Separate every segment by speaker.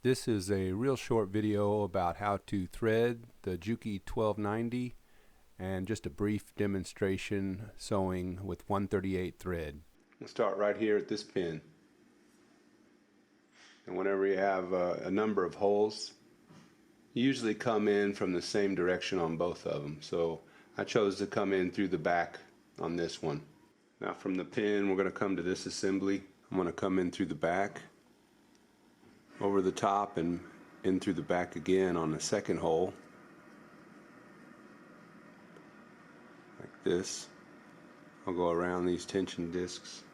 Speaker 1: This is a real short video about how to thread the Juki 1290 and just a brief demonstration sewing with 138 thread. We'll start right here at this pin. And whenever you have a number of holes, you usually come in from the same direction on both of them. So I chose to come in through the back on this one. Now from the pin we're going to come to this assembly. I'm going to come in through the back, over the top, and in through the back again on the second hole, like this. I'll go around these tension discs,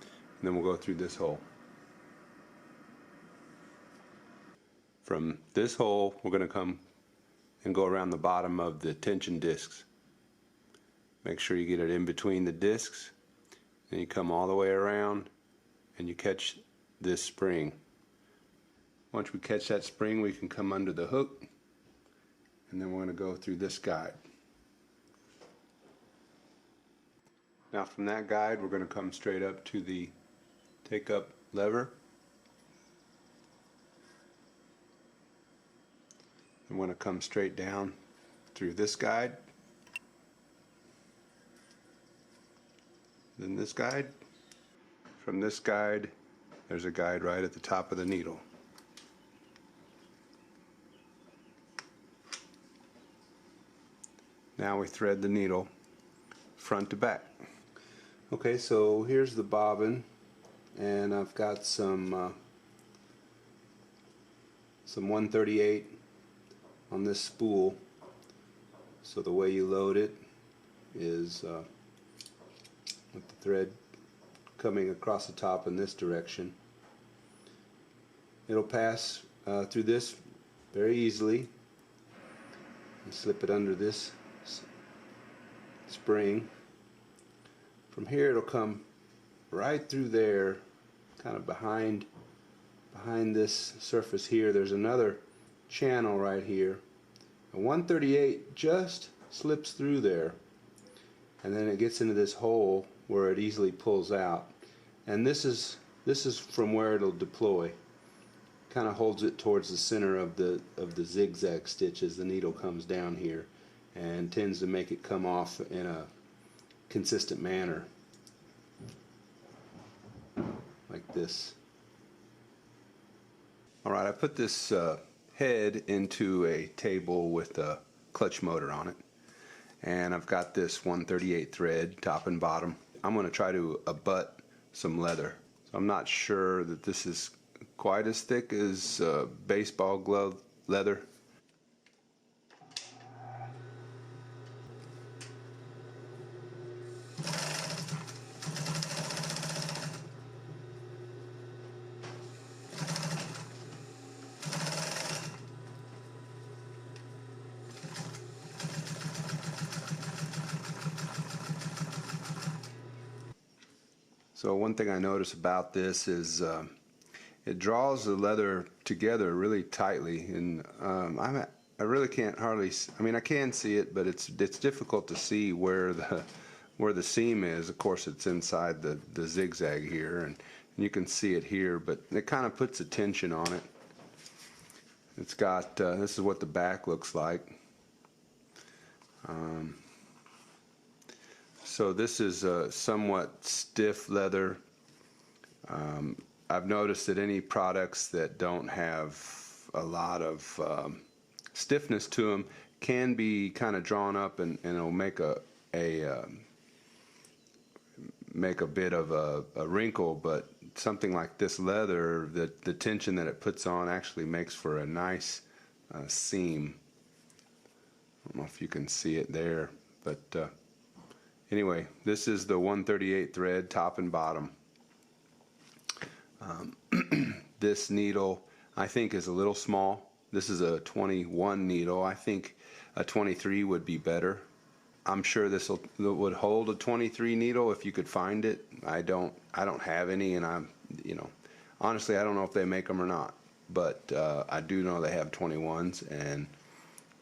Speaker 1: and then we'll go through this hole. From this hole we're going to come and go around the bottom of the tension discs. Make sure you get it in between the discs, and you come all the way around and you catch this spring. Once we catch that spring, we can come under the hook, and then we're going to go through this guide. Now from that guide we're going to come straight up to the take up lever. I'm going to come straight down through this guide, then this guide. From this guide there's a guide right at the top of the needle. Now we thread the needle front to back. Okay, so here's the bobbin, and I've got some 138 on this spool. So the way you load it is with the thread coming across the top in this direction. It'll pass through this very easily and slip it under this spring. From here it'll come right through there, kind of behind this surface here. There's another channel right here. A 138 just slips through there, and then it gets into this hole where it easily pulls out. And this is from where it'll deploy. Kind of holds it towards the center of the zigzag stitch as the needle comes down here, and tends to make it come off in a consistent manner, like this. Alright, I put this head into a table with a clutch motor on it, and I've got this 138 thread top and bottom. I'm going to try to abut some leather. So I'm not sure that this is quite as thick as baseball glove leather. So one thing I notice about this is it draws the leather together really tightly, and I really can't hardly. I mean, I can see it, but it's difficult to see where the seam is. Of course, it's inside the zigzag here, and you can see it here, but it kind of puts a tension on it. It's got this is what the back looks like. So this is a somewhat stiff leather. I've noticed that any products that don't have a lot of stiffness to them can be kind of drawn up, and it'll make a bit of a wrinkle. But something like this leather, the tension that it puts on actually makes for a nice seam. I don't know if you can see it there, but anyway, this is the 138 thread top and bottom. This needle I think is a little small. This is a 21 needle. I think a 23 would be better. I'm sure this would hold a 23 needle if you could find it. I don't have any, and honestly I don't know if they make them or not, but I do know they have 21s, and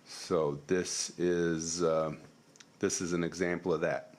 Speaker 1: so this is an example of that.